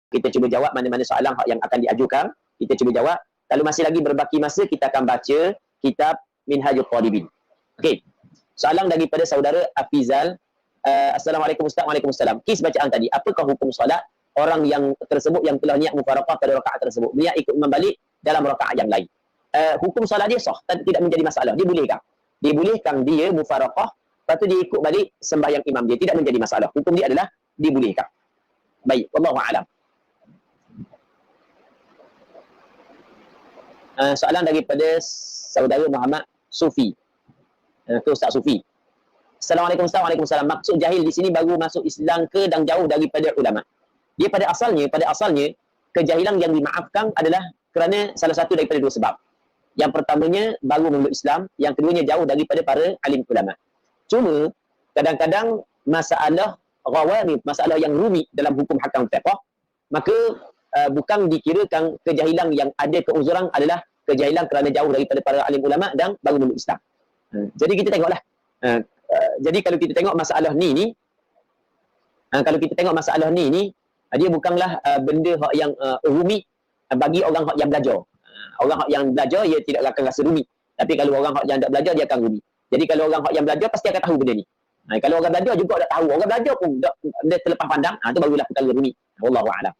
Kita cuba jawab mana-mana soalan yang akan diajukan. Kita cuba jawab. Kalau masih lagi berbaki masa, kita akan baca kitab Minhajul Talibin. Okey. Soalan daripada saudara Afizal. Assalamualaikum Ustaz. Waalaikumsalam. Kis bacaan tadi. Apakah hukum solat orang yang tersebut yang telah niat mufaraqah pada rakaat tersebut? Niat ikut imam balik dalam rakaat yang lain. Hukum solat dia sah. Tidak menjadi masalah. Dibolehkan. Dibolehkan dia mufaraqah. Lepas tu dia ikut balik sembahyang imam dia. Tidak menjadi masalah. Hukum dia adalah dibolehkan. Baik. Wallahu a'lam. Soalan daripada saudara Muhammad Sufi. Ke Ustaz Sufi. Assalamualaikum Ustaz. Waalaikumsalam. Maksud jahil di sini baru masuk Islam ke dan jauh daripada ulama? Dia pada asalnya kejahilan yang dimaafkan adalah kerana salah satu daripada dua sebab. Yang pertamanya baru memeluk Islam, yang keduanya jauh daripada para alim ulama. Cuma kadang-kadang masalah ghawamid, masalah yang rumit dalam hukum hakam fiqh, maka bukan dikirakan kejahilan yang ada keuzuran adalah kejahilan kerana jauh daripada para alim ulama dan baru memeluk Islam. Jadi kita tengoklah. Jadi kalau kita tengok masalah ni dia bukanlah benda hak yang rumit bagi orang hak yang belajar. Orang hak yang belajar dia tidak akan rasa rumit. Tapi kalau orang hak yang tak belajar dia akan rumit. Jadi kalau orang hak yang belajar pasti akan tahu benda ni. Kalau orang belajar juga tak tahu, orang belajar pun dia terlepas pandang, tu barulah perkara rumit. Wallahu a'lam.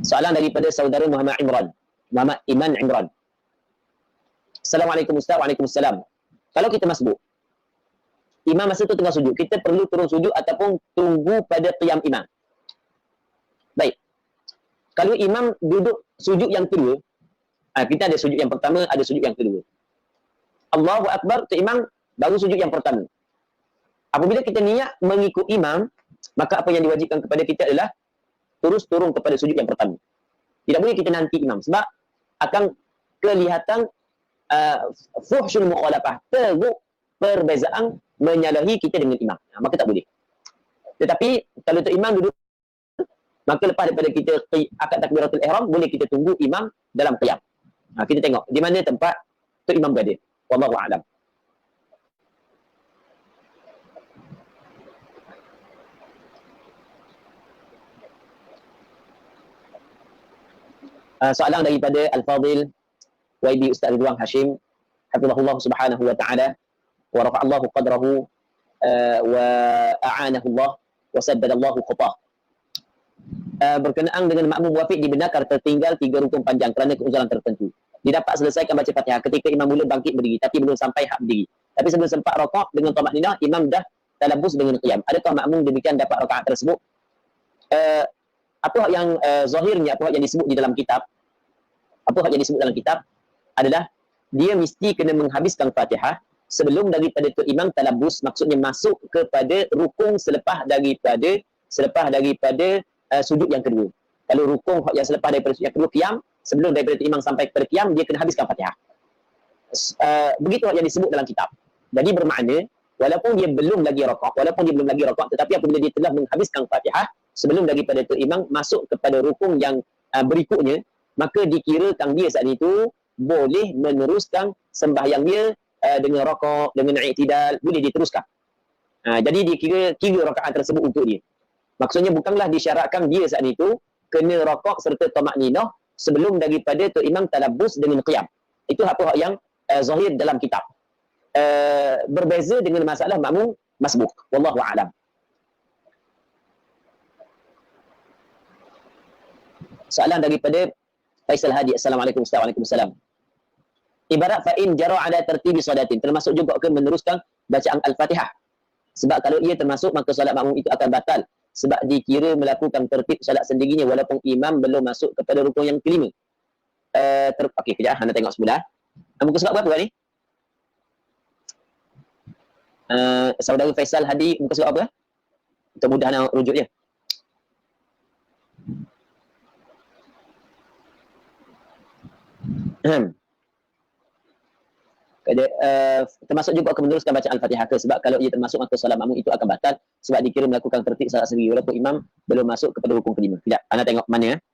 Soalan daripada saudara Muhammad Iman Imran. Assalamualaikum Ustaz. Waalaikumsalam. Kalau kita masbuk, imam masa tu tengah sujud, kita perlu turun sujud ataupun tunggu pada qiyam imam? Baik. Kalau imam duduk sujud yang kedua, kita ada sujud yang pertama, ada sujud yang kedua. Allahu Akbar, tu imam baru sujud yang pertama. Apabila kita niat mengikut imam, maka apa yang diwajibkan kepada kita adalah terus turun kepada sujud yang pertama. Tidak boleh kita nanti imam sebab akan kelihatan fuhsyul mukhalafah, teruk perbezaan menyalahi kita dengan imam. Maka tak boleh. Tetapi kalau tu imam duduk, maka lepas daripada kita akad takbiratul ihram, boleh kita tunggu imam dalam qiyam. Kita tengok di mana tempat tu imam berada. Wallahu a'lam. Soalan daripada Al-Fadil YB Ustaz Ridwan Hashim, hafizahullah subhanahu wa ta'ala wa rafa'allahu qadrahu wa a'anahu Allah wa saddadallahu khutah. Berkenaan dengan makmum muwafiq dibenarkan tertinggal 3 rukun panjang kerana keuzuran tertentu. Dia dapat selesaikan baca Fatihah ketika imam mula bangkit berdiri tapi belum sampai hak berdiri. Tapi sebelum sempat rakaat dengan tamakninah, imam dah talabbus dengan qiyam. Adakah makmum demikian dapat rakaat tersebut? Apa yang zahirnya, apa yang disebut di dalam kitab, adalah dia mesti kena menghabiskan Fatihah sebelum daripada tu imam talabbus, maksudnya masuk kepada rukun selepas daripada sujud yang kedua. Kalau rukun yang selepas daripada sujud yang kedua qiyam, sebelum daripada tu imam sampai kepada qiyam, dia kena habiskan Fatihah. Begitu yang disebut dalam kitab. Jadi bermakna walaupun dia belum lagi rakaat, tetapi apabila dia telah menghabiskan Fatihah sebelum daripada tu imam masuk kepada rukun yang berikutnya, maka dikirakan dia saat itu boleh meneruskan sembahyang dia dengan rakaat, dengan i'tidal, boleh diteruskan. Jadi dikira 3 rakaat tersebut untuk dia. Maksudnya bukanlah disyaratkan dia saat itu kena rakaat serta tamakninah sebelum daripada tu imam talabbus dengan qiyam. Itu apa yang zahir dalam kitab. Berbeza dengan masalah makmum masbuk. Wallahu a'lam. Soalan daripada Faisal Hadi. Assalamualaikum Ustaz. Waalaikumsalam. Ibarat fa'in jara' ala tertibi solatin, termasuk juga ke meneruskan bacaan Al-Fatihah. Sebab kalau ia termasuk, maka solat makmum itu akan batal. Sebab dikira melakukan tertib solat sendirinya walaupun imam belum masuk kepada rukun yang kelima. Okey, kejap. Anda tengok semula. Muka surat berapa ni? Saudara Faisal Hadi, muka surat apa? Untuk mudah nak rujuk dia. Termasuk juga akan meneruskan bacaan Al-Fatihah ke, sebab kalau ia termasuk maka solat makmum itu akan batal sebab dikira melakukan tertib solat sendiri walaupun imam belum masuk kepada rukun kelima. Tidak, anda tengok mana ya.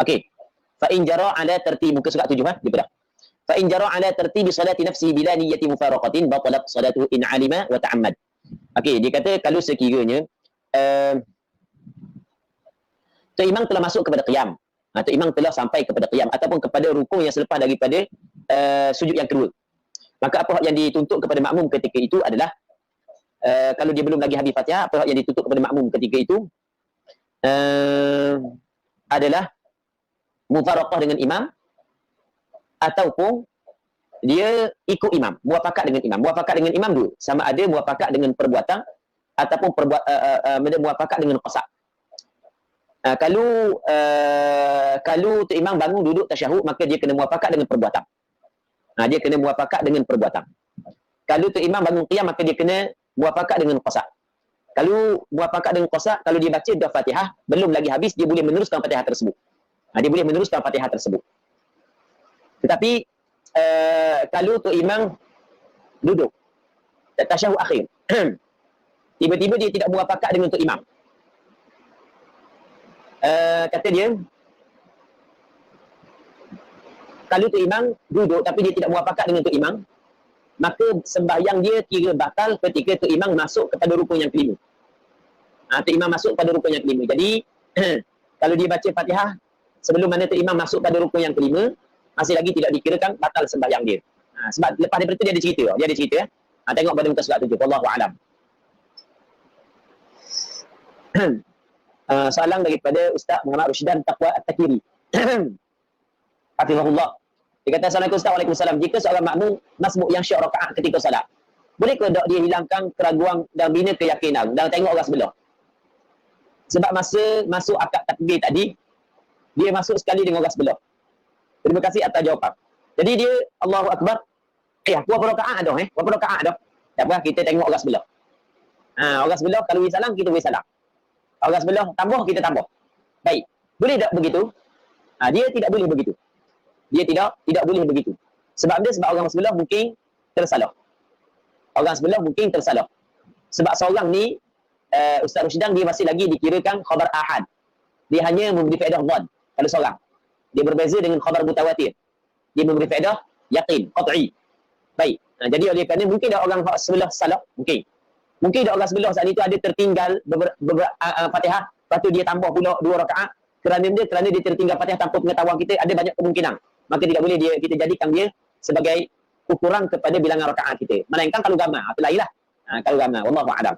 Okey. Fa in jara ala tertib, muka surat 7 dia dah. fa in jara ala tartibi salati nafsihi bila niyyati mufaraqatin batalat salatuhu in alima wa ta'ammad. Okey, dia kata kalau sekiranya Tok Imam telah masuk kepada qiyam. Tok Imam telah sampai kepada qiyam ataupun kepada rukun yang selepas daripada sujud yang kedua. Maka apa yang dituntut kepada makmum ketika itu adalah kalau dia belum lagi habis Fatihah, apa yang dituntut kepada makmum ketika itu adalah mufaraqah dengan imam ataupun dia ikut imam, muafakat dengan imam. Muafakat dengan imam dulu, sama ada muafakat dengan perbuatan ataupun muafakat dengan qasa'. Kalau Tok Imam bangun duduk tasyahud, maka dia kena muafakat dengan perbuatan. Dia kena muafakat dengan perbuatan. Kalau Tok Imam bangun qiyam, maka dia kena muafakat dengan qasa'. Kalau muafakat dengan qasa', kalau dia baca dah Fatihah belum lagi habis, dia boleh meneruskan Fatihah tersebut. Dia boleh meneruskan Fatihah tersebut. Tetapi kalau Tok Imam duduk tasyahud akhir, tiba-tiba dia tidak muafakat dengan Tok Imam, kata dia, kalau Tok Imam duduk tapi dia tidak muafakat dengan Tok Imam, maka sembahyang dia kira batal ketika Tok Imam masuk kepada rukun yang kelima. Tok Imam masuk pada rukun yang kelima. Jadi kalau dia baca Fatihah sebelum mana Tok Imam masuk pada rukun yang kelima, masih lagi tidak dikirakan batal sembahyang dia. Sebab lepas daripada itu dia ada cerita. Tengok pada muka surat 7. Wallahu a'lam. Soalan daripada Ustaz Muhammad Rusdan Taqwa At-Takiri. Hafizahullah. Dia kata, Assalamualaikum Ustaz. Waalaikumsalam. Jika seorang makmum masbuk yang syak rakaat ketika solat, bolehkah dia hilangkan keraguan dan bina keyakinan dan tengok orang sebelah? Sebab masa masuk akad takbir tadi, dia masuk sekali dengan orang sebelah. Terima kasih atas jawapan. Jadi dia Allahu Akbar. Aku berapa rakaat dah? Berapa rakaat dah? Tak apa, kita tengok orang sebelah. Orang sebelah kalau beri salam, kita beri salam. Orang sebelah tambah, kita tambah. Baik. Boleh tak begitu? Dia tidak boleh begitu. Dia tidak boleh begitu. Sebab dia, sebab orang sebelah mungkin tersalah. Orang sebelah mungkin tersalah. Sebab seorang ni, Ustaz Rusdan, dia masih lagi dikirakan khabar ahad. Dia hanya memberi faedah dhad kalau seorang. Dia berbeza dengan khabar mutawatir. Dia memberi faedah yakin, qat'i. Baik. Jadi oleh kerana mungkin dah orang sebelah salah, mungkin. Mungkin dah orang sebelah saat itu ada tertinggal Fatihah, lepas tu dia tambah pula 2 rakaat. Kerana dia tertinggal Fatihah tanpa pengetahuan kita, ada banyak kemungkinan. Maka tidak boleh kita jadikan dia sebagai ukuran kepada bilangan rakaat kita. Melainkan kalau gamar, itu lainlah. Kalau gamar, wallahu a'lam.